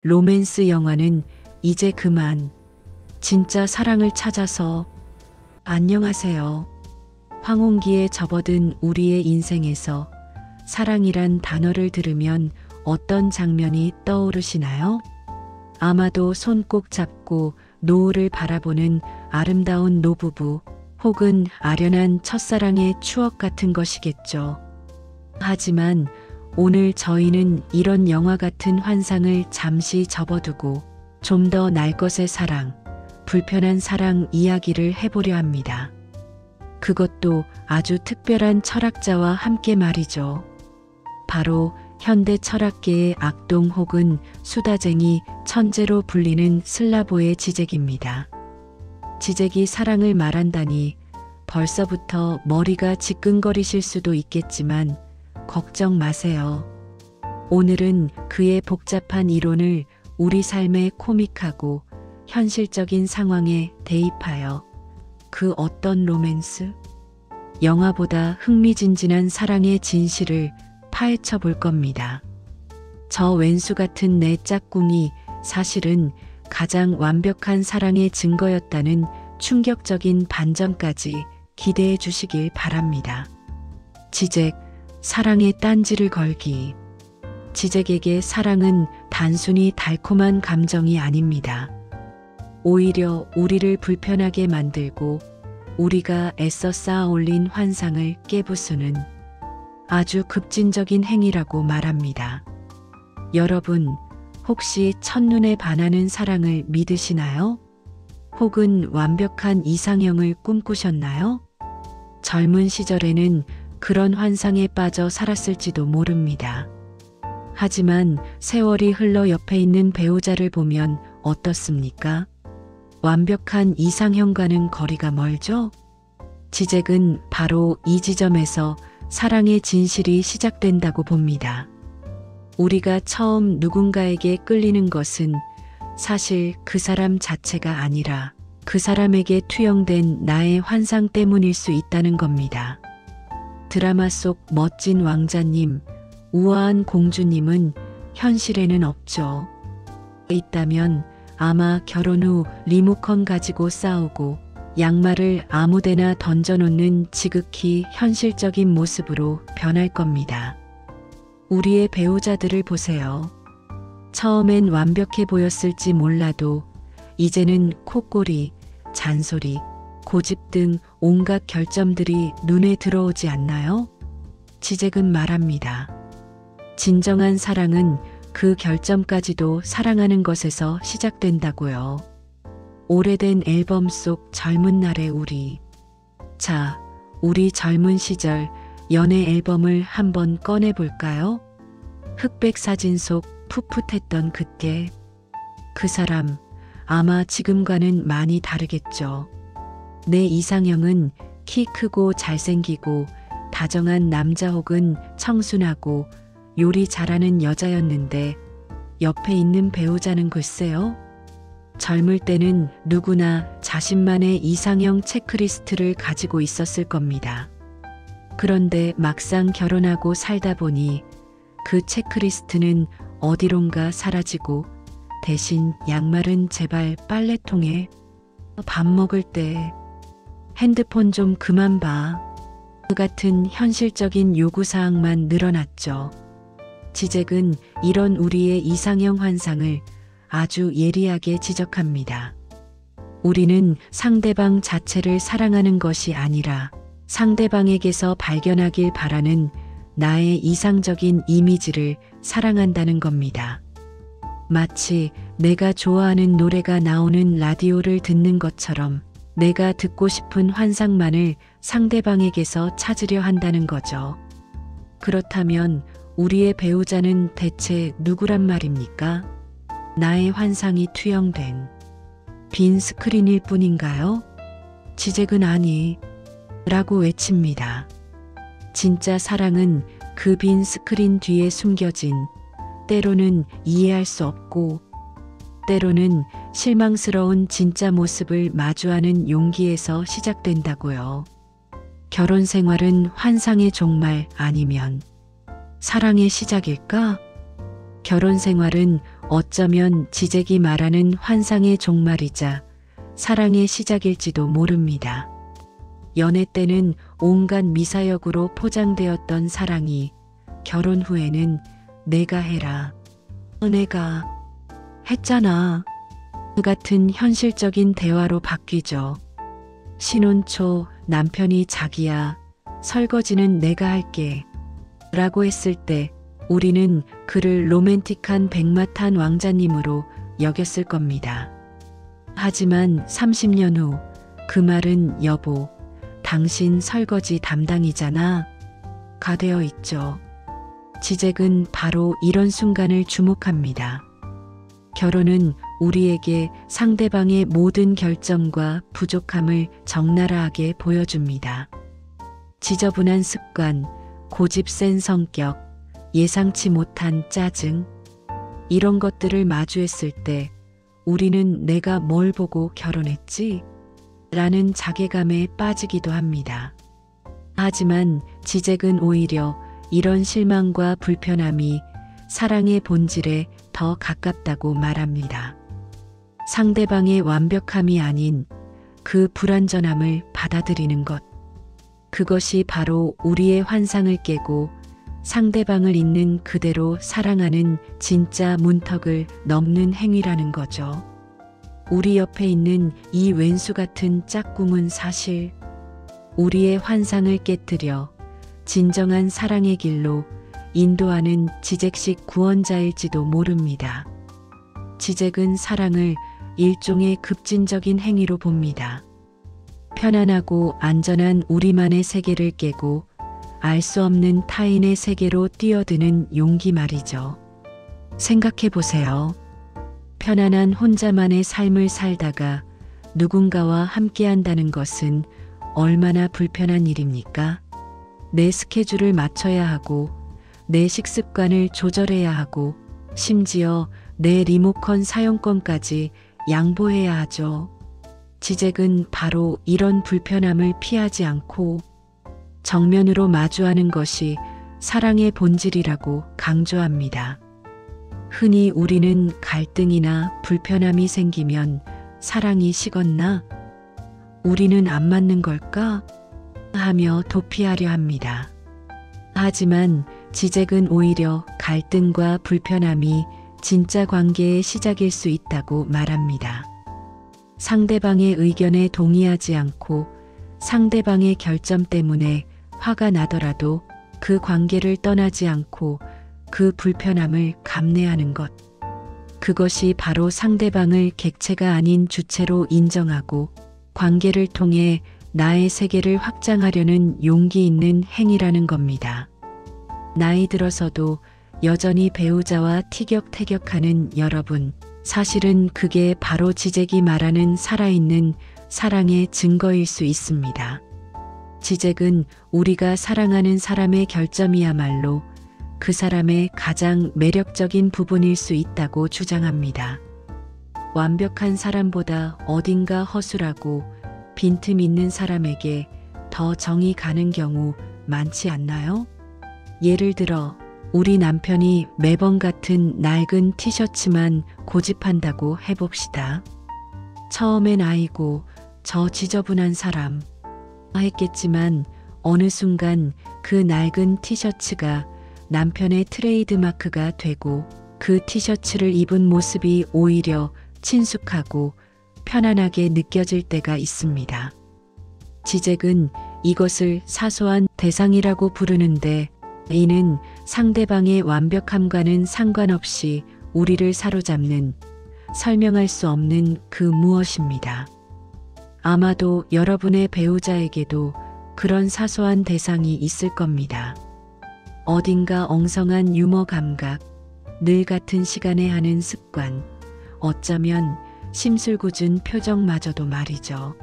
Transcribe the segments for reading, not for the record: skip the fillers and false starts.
로맨스 영화는 이제 그만. 진짜 사랑을 찾아서. 안녕하세요. 황혼기에 접어든 우리의 인생에서 사랑이란 단어를 들으면 어떤 장면이 떠오르시나요? 아마도 손 꼭 잡고 노을을 바라보는 아름다운 노부부, 혹은 아련한 첫사랑의 추억 같은 것이겠죠. 하지만 오늘 저희는 이런 영화 같은 환상을 잠시 접어두고 좀 더 날 것의 사랑, 불편한 사랑 이야기를 해보려 합니다. 그것도 아주 특별한 철학자와 함께 말이죠. 바로 현대 철학계의 악동 혹은 수다쟁이 천재로 불리는 슬라보의 지젝입니다. 지젝이 사랑을 말한다니 벌써부터 머리가 지끈거리실 수도 있겠지만 걱정 마세요. 오늘은 그의 복잡한 이론을 우리 삶의 코믹하고 현실적인 상황에 대입하여 그 어떤 로맨스? 영화보다 흥미진진한 사랑의 진실을 파헤쳐 볼 겁니다. 저 왼수 같은 내 짝꿍이 사실은 가장 완벽한 사랑의 증거였다는 충격적인 반전까지 기대해 주시길 바랍니다. 지젝, 사랑의 딴지를 걸기. 지젝에게 사랑은 단순히 달콤한 감정이 아닙니다. 오히려 우리를 불편하게 만들고 우리가 애써 쌓아 올린 환상을 깨부수는 아주 급진적인 행위라고 말합니다. 여러분, 혹시 첫눈에 반하는 사랑을 믿으시나요? 혹은 완벽한 이상형을 꿈꾸셨나요? 젊은 시절에는 그런 환상에 빠져 살았을지도 모릅니다. 하지만 세월이 흘러 옆에 있는 배우자를 보면 어떻습니까? 완벽한 이상형과는 거리가 멀죠? 지젝은 바로 이 지점에서 사랑의 진실이 시작된다고 봅니다. 우리가 처음 누군가에게 끌리는 것은 사실 그 사람 자체가 아니라 그 사람에게 투영된 나의 환상 때문일 수 있다는 겁니다. 드라마 속 멋진 왕자님, 우아한 공주님은 현실에는 없죠. 있다면 아마 결혼 후 리모컨 가지고 싸우고 양말을 아무데나 던져놓는 지극히 현실적인 모습으로 변할 겁니다. 우리의 배우자들을 보세요. 처음엔 완벽해 보였을지 몰라도 이제는 콧골이, 잔소리, 고집 등 온갖 결점들이 눈에 들어오지 않나요? 지젝은 말합니다. 진정한 사랑은 그 결점까지도 사랑하는 것에서 시작된다고요. 오래된 앨범 속 젊은 날의 우리. 자, 우리 젊은 시절 연애 앨범을 한번 꺼내볼까요? 흑백 사진 속 풋풋했던 그때. 그 사람, 아마 지금과는 많이 다르겠죠. 내 이상형은 키 크고 잘생기고 다정한 남자 혹은 청순하고 요리 잘하는 여자였는데 옆에 있는 배우자는 글쎄요. 젊을 때는 누구나 자신만의 이상형 체크리스트를 가지고 있었을 겁니다. 그런데 막상 결혼하고 살다 보니 그 체크리스트는 어디론가 사라지고 대신 양말은 제발 빨래통에, 밥 먹을 때 핸드폰 좀 그만 봐. 그 같은 현실적인 요구사항만 늘어났죠. 지젝은 이런 우리의 이상형 환상을 아주 예리하게 지적합니다. 우리는 상대방 자체를 사랑하는 것이 아니라 상대방에게서 발견하길 바라는 나의 이상적인 이미지를 사랑한다는 겁니다. 마치 내가 좋아하는 노래가 나오는 라디오를 듣는 것처럼 내가 듣고 싶은 환상만을 상대방에게서 찾으려 한다는 거죠. 그렇다면 우리의 배우자는 대체 누구란 말입니까? 나의 환상이 투영된 빈 스크린일 뿐인가요? 지젝은 아니, 라고 외칩니다. 진짜 사랑은 그 빈 스크린 뒤에 숨겨진, 때로는 이해할 수 없고 때로는 실망스러운 진짜 모습을 마주하는 용기에서 시작된다고요. 결혼 생활은 환상의 종말 아니면 사랑의 시작일까? 결혼 생활은 어쩌면 지잭이 말하는 환상의 종말이자 사랑의 시작일지도 모릅니다. 연애 때는 온갖 미사역으로 포장되었던 사랑이 결혼 후에는 내가 해라, 내가 했잖아 같은 현실적인 대화로 바뀌죠. 신혼 초 남편이 자기야, 설거지는 내가 할게 라고 했을 때 우리는 그를 로맨틱한 백마탄 왕자님으로 여겼을 겁니다. 하지만 30년 후 그 말은 여보, 당신 설거지 담당이잖아 가 되어 있죠. 지잭은 바로 이런 순간을 주목합니다. 결혼은 우리에게 상대방의 모든 결점과 부족함을 적나라하게 보여줍니다. 지저분한 습관, 고집 센 성격, 예상치 못한 짜증, 이런 것들을 마주했을 때 우리는 내가 뭘 보고 결혼했지? 라는 자괴감에 빠지기도 합니다. 하지만 지잭은 오히려 이런 실망과 불편함이 사랑의 본질에 더 가깝다고 말합니다. 상대방의 완벽함이 아닌 그 불완전함을 받아들이는 것. 그것이 바로 우리의 환상을 깨고 상대방을 있는 그대로 사랑하는 진짜 문턱을 넘는 행위라는 거죠. 우리 옆에 있는 이 왼수 같은 짝꿍은 사실 우리의 환상을 깨뜨려 진정한 사랑의 길로 인도하는 지잭식 구원자일지도 모릅니다. 지잭은 사랑을 일종의 급진적인 행위로 봅니다. 편안하고 안전한 우리만의 세계를 깨고 알 수 없는 타인의 세계로 뛰어드는 용기 말이죠. 생각해 보세요. 편안한 혼자만의 삶을 살다가 누군가와 함께한다는 것은 얼마나 불편한 일입니까? 내 스케줄을 맞춰야 하고 내 식습관을 조절해야 하고 심지어 내 리모컨 사용권까지 양보해야 하죠. 지잭은 바로 이런 불편함을 피하지 않고 정면으로 마주하는 것이 사랑의 본질이라고 강조합니다. 흔히 우리는 갈등이나 불편함이 생기면 사랑이 식었나? 우리는 안 맞는 걸까? 하며 도피하려 합니다. 하지만 지잭은 오히려 갈등과 불편함이 진짜 관계의 시작일 수 있다고 말합니다. 상대방의 의견에 동의하지 않고 상대방의 결점 때문에 화가 나더라도 그 관계를 떠나지 않고 그 불편함을 감내하는 것. 그것이 바로 상대방을 객체가 아닌 주체로 인정하고 관계를 통해 나의 세계를 확장하려는 용기 있는 행위라는 겁니다. 나이 들어서도 여전히 배우자와 티격태격하는 여러분, 사실은 그게 바로 지잭이 말하는 살아있는 사랑의 증거일 수 있습니다. 지잭은 우리가 사랑하는 사람의 결점이야말로 그 사람의 가장 매력적인 부분일 수 있다고 주장합니다. 완벽한 사람보다 어딘가 허술하고 빈틈 있는 사람에게 더 정이 가는 경우 많지 않나요? 예를 들어 우리 남편이 매번 같은 낡은 티셔츠만 고집한다고 해봅시다. 처음엔 아이고 저 지저분한 사람 했겠지만 어느 순간 그 낡은 티셔츠가 남편의 트레이드 마크가 되고 그 티셔츠를 입은 모습이 오히려 친숙하고 편안하게 느껴질 때가 있습니다. 지잭은 이것을 사소한 대상이라고 부르는데 이는 상대방의 완벽함과는 상관없이 우리를 사로잡는 설명할 수 없는 그 무엇입니다. 아마도 여러분의 배우자에게도 그런 사소한 대상이 있을 겁니다. 어딘가 엉성한 유머 감각, 늘 같은 시간에 하는 습관, 어쩌면 심술궂은 표정마저도 말이죠.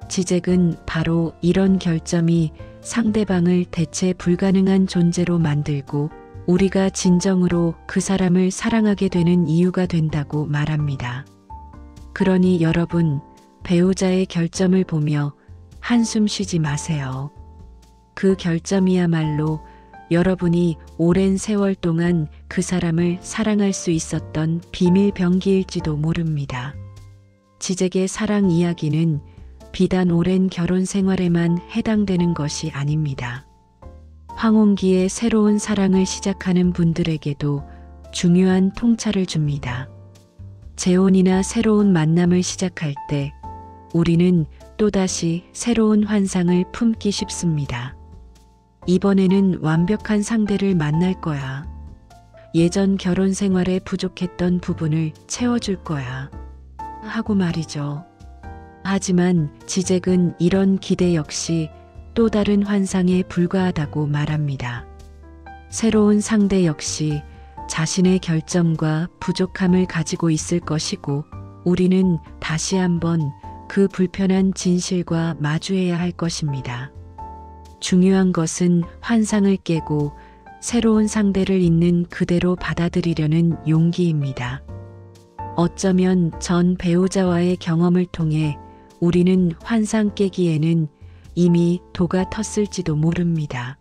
지잭은 바로 이런 결점이 상대방을 대체 불가능한 존재로 만들고 우리가 진정으로 그 사람을 사랑하게 되는 이유가 된다고 말합니다. 그러니 여러분, 배우자의 결점을 보며 한숨 쉬지 마세요. 그 결점이야말로 여러분이 오랜 세월 동안 그 사람을 사랑할 수 있었던 비밀 병기일지도 모릅니다. 지적의 사랑 이야기는 비단 오랜 결혼 생활에만 해당되는 것이 아닙니다. 황혼기에 새로운 사랑을 시작하는 분들에게도 중요한 통찰을 줍니다. 재혼이나 새로운 만남을 시작할 때 우리는 또다시 새로운 환상을 품기 쉽습니다. 이번에는 완벽한 상대를 만날 거야. 예전 결혼 생활에 부족했던 부분을 채워줄 거야. 하고 말이죠. 하지만 지잭은 이런 기대 역시 또 다른 환상에 불과하다고 말합니다. 새로운 상대 역시 자신의 결점과 부족함을 가지고 있을 것이고 우리는 다시 한번 그 불편한 진실과 마주해야 할 것입니다. 중요한 것은 환상을 깨고 새로운 상대를 있는 그대로 받아들이려는 용기입니다. 어쩌면 전 배우자와의 경험을 통해 우리는 환상 깨기에는 이미 도가 텄을지도 모릅니다.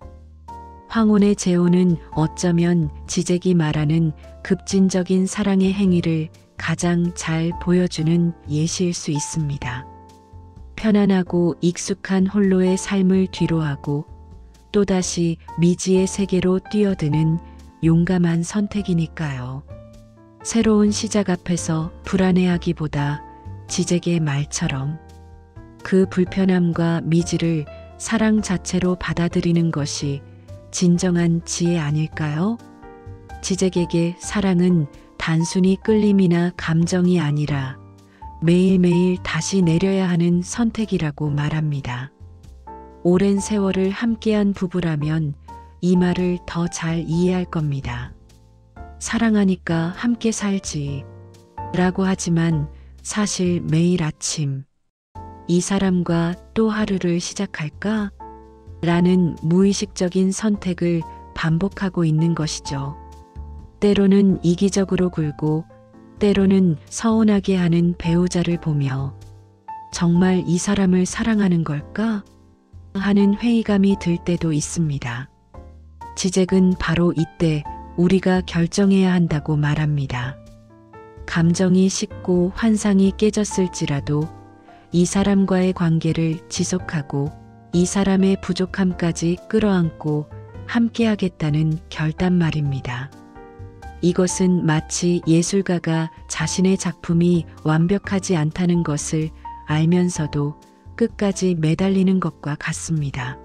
황혼의 재혼은 어쩌면 지잭이 말하는 급진적인 사랑의 행위를 가장 잘 보여주는 예시일 수 있습니다. 편안하고 익숙한 홀로의 삶을 뒤로하고 또다시 미지의 세계로 뛰어드는 용감한 선택이니까요. 새로운 시작 앞에서 불안해하기보다 지잭의 말처럼 그 불편함과 미지를 사랑 자체로 받아들이는 것이 진정한 지혜 아닐까요? 지잭에게 사랑은 단순히 끌림이나 감정이 아니라 매일매일 다시 내려야 하는 선택이라고 말합니다. 오랜 세월을 함께한 부부라면 이 말을 더 잘 이해할 겁니다. 사랑하니까 함께 살지 라고 하지만 사실 매일 아침 이 사람과 또 하루를 시작할까? 라는 무의식적인 선택을 반복하고 있는 것이죠. 때로는 이기적으로 굴고 때로는 서운하게 하는 배우자를 보며 정말 이 사람을 사랑하는 걸까? 하는 회의감이 들 때도 있습니다. 지잭은 바로 이때 우리가 결정해야 한다고 말합니다. 감정이 식고 환상이 깨졌을지라도 이 사람과의 관계를 지속하고 이 사람의 부족함까지 끌어안고 함께하겠다는 결단 말입니다. 이것은 마치 예술가가 자신의 작품이 완벽하지 않다는 것을 알면서도 끝까지 매달리는 것과 같습니다.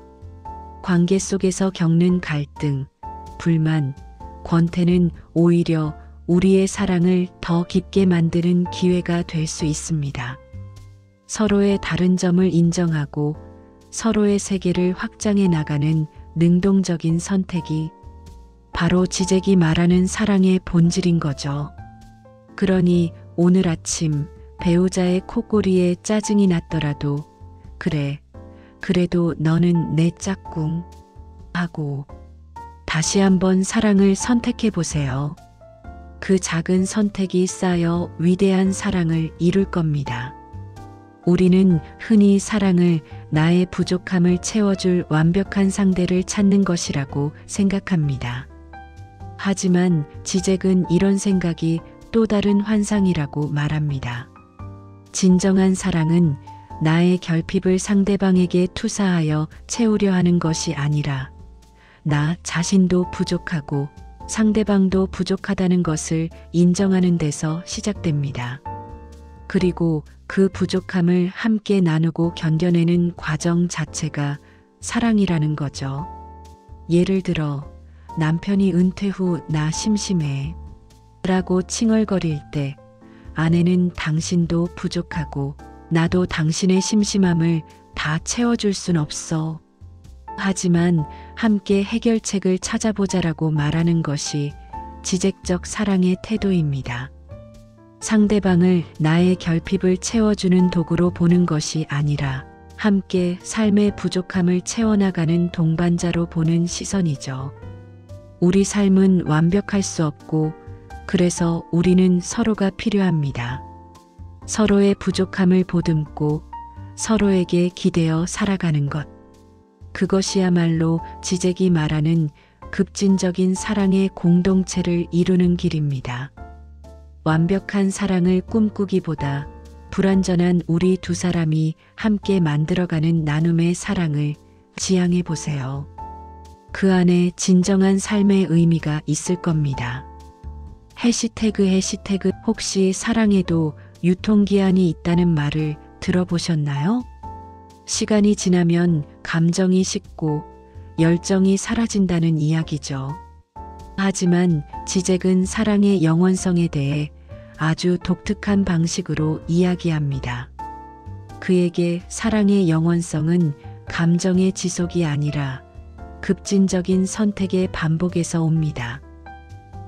관계 속에서 겪는 갈등, 불만, 권태는 오히려 우리의 사랑을 더 깊게 만드는 기회가 될 수 있습니다. 서로의 다른 점을 인정하고 서로의 세계를 확장해 나가는 능동적인 선택이 바로 지잭이 말하는 사랑의 본질인 거죠. 그러니 오늘 아침 배우자의 코골이에 짜증이 났더라도 그래, 그래도 너는 내 짝꿍 하고 다시 한번 사랑을 선택해 보세요. 그 작은 선택이 쌓여 위대한 사랑을 이룰 겁니다. 우리는 흔히 사랑을 나의 부족함을 채워줄 완벽한 상대를 찾는 것이라고 생각합니다. 하지만 지잭은 이런 생각이 또 다른 환상이라고 말합니다. 진정한 사랑은 나의 결핍을 상대방에게 투사하여 채우려 하는 것이 아니라 나 자신도 부족하고 상대방도 부족하다는 것을 인정하는 데서 시작됩니다. 그리고 그 부족함을 함께 나누고 견뎌내는 과정 자체가 사랑이라는 거죠. 예를 들어 남편이 은퇴 후 나 심심해 라고 칭얼거릴 때 아내는 당신도 부족하고 나도 당신의 심심함을 다 채워줄 순 없어. 하지만 함께 해결책을 찾아보자라고 말하는 것이 지적적 사랑의 태도입니다. 상대방을 나의 결핍을 채워주는 도구로 보는 것이 아니라 함께 삶의 부족함을 채워나가는 동반자로 보는 시선이죠. 우리 삶은 완벽할 수 없고 그래서 우리는 서로가 필요합니다. 서로의 부족함을 보듬고 서로에게 기대어 살아가는 것. 그것이야말로 지잭이 말하는 급진적인 사랑의 공동체를 이루는 길입니다. 완벽한 사랑을 꿈꾸기보다 불완전한 우리 두 사람이 함께 만들어가는 나눔의 사랑을 지향해 보세요. 그 안에 진정한 삶의 의미가 있을 겁니다. 해시태그 혹시 사랑에도 유통기한이 있다는 말을 들어보셨나요? 시간이 지나면 감정이 식고 열정이 사라진다는 이야기죠. 하지만 지잭은 사랑의 영원성에 대해 아주 독특한 방식으로 이야기합니다. 그에게 사랑의 영원성은 감정의 지속이 아니라 급진적인 선택의 반복에서 옵니다.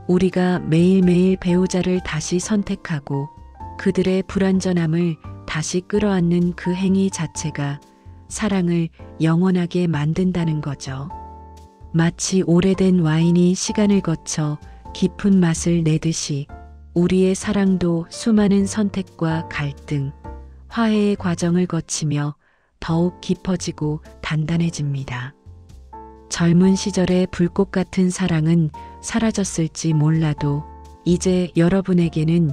우리가 매일매일 배우자를 다시 선택하고 그들의 불완전함을 다시 끌어안는 그 행위 자체가 사랑을 영원하게 만든다는 거죠. 마치 오래된 와인이 시간을 거쳐 깊은 맛을 내듯이 우리의 사랑도 수많은 선택과 갈등, 화해의 과정을 거치며 더욱 깊어지고 단단해집니다. 젊은 시절의 불꽃 같은 사랑은 사라졌을지 몰라도 이제 여러분에게는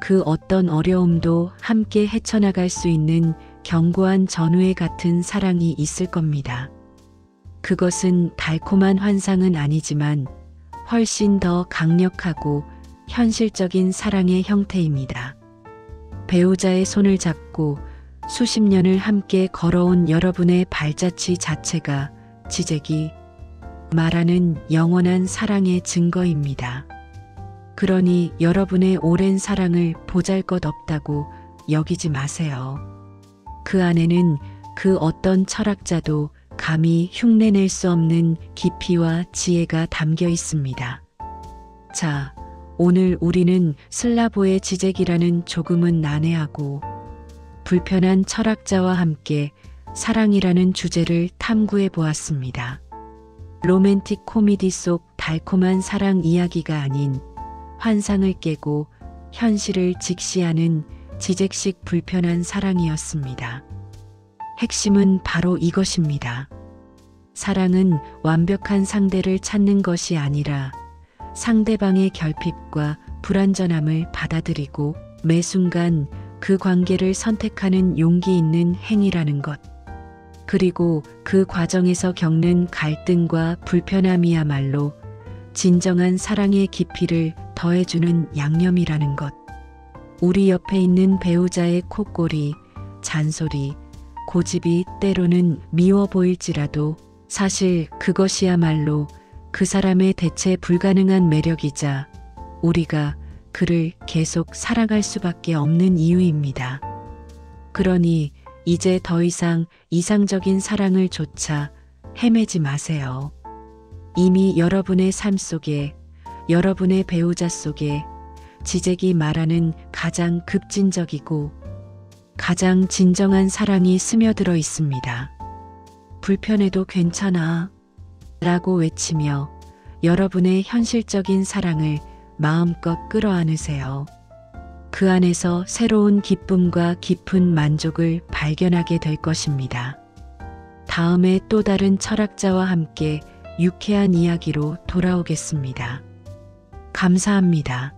그 어떤 어려움도 함께 헤쳐나갈 수 있는 견고한 전우애 같은 사랑이 있을 겁니다. 그것은 달콤한 환상은 아니지만 훨씬 더 강력하고 현실적인 사랑의 형태입니다. 배우자의 손을 잡고 수십 년을 함께 걸어온 여러분의 발자취 자체가 지잭이 말하는 영원한 사랑의 증거입니다. 그러니 여러분의 오랜 사랑을 보잘것없다고 여기지 마세요. 그 안에는 그 어떤 철학자도 감히 흉내낼 수 없는 깊이와 지혜가 담겨 있습니다. 자, 오늘 우리는 슬라보의 지잭이라는 조금은 난해하고 불편한 철학자와 함께 사랑이라는 주제를 탐구해 보았습니다. 로맨틱 코미디 속 달콤한 사랑 이야기가 아닌 환상을 깨고 현실을 직시하는 지잭식 불편한 사랑이었습니다. 핵심은 바로 이것입니다. 사랑은 완벽한 상대를 찾는 것이 아니라 상대방의 결핍과 불완전함을 받아들이고 매 순간 그 관계를 선택하는 용기 있는 행위라는 것. 그리고 그 과정에서 겪는 갈등과 불편함이야말로 진정한 사랑의 깊이를 더해주는 양념이라는 것. 우리 옆에 있는 배우자의 콧골이, 잔소리, 고집이 때로는 미워 보일지라도 사실 그것이야말로 그 사람의 대체 불가능한 매력이자 우리가 그를 계속 사랑할 수밖에 없는 이유입니다. 그러니 이제 더 이상 이상적인 사랑을 조차 헤매지 마세요. 이미 여러분의 삶 속에, 여러분의 배우자 속에 지잭이 말하는 가장 급진적이고 가장 진정한 사랑이 스며들어 있습니다. 불편해도 괜찮아 라고 외치며 여러분의 현실적인 사랑을 마음껏 끌어안으세요. 그 안에서 새로운 기쁨과 깊은 만족을 발견하게 될 것입니다. 다음에 또 다른 철학자와 함께 유쾌한 이야기로 돌아오겠습니다. 감사합니다.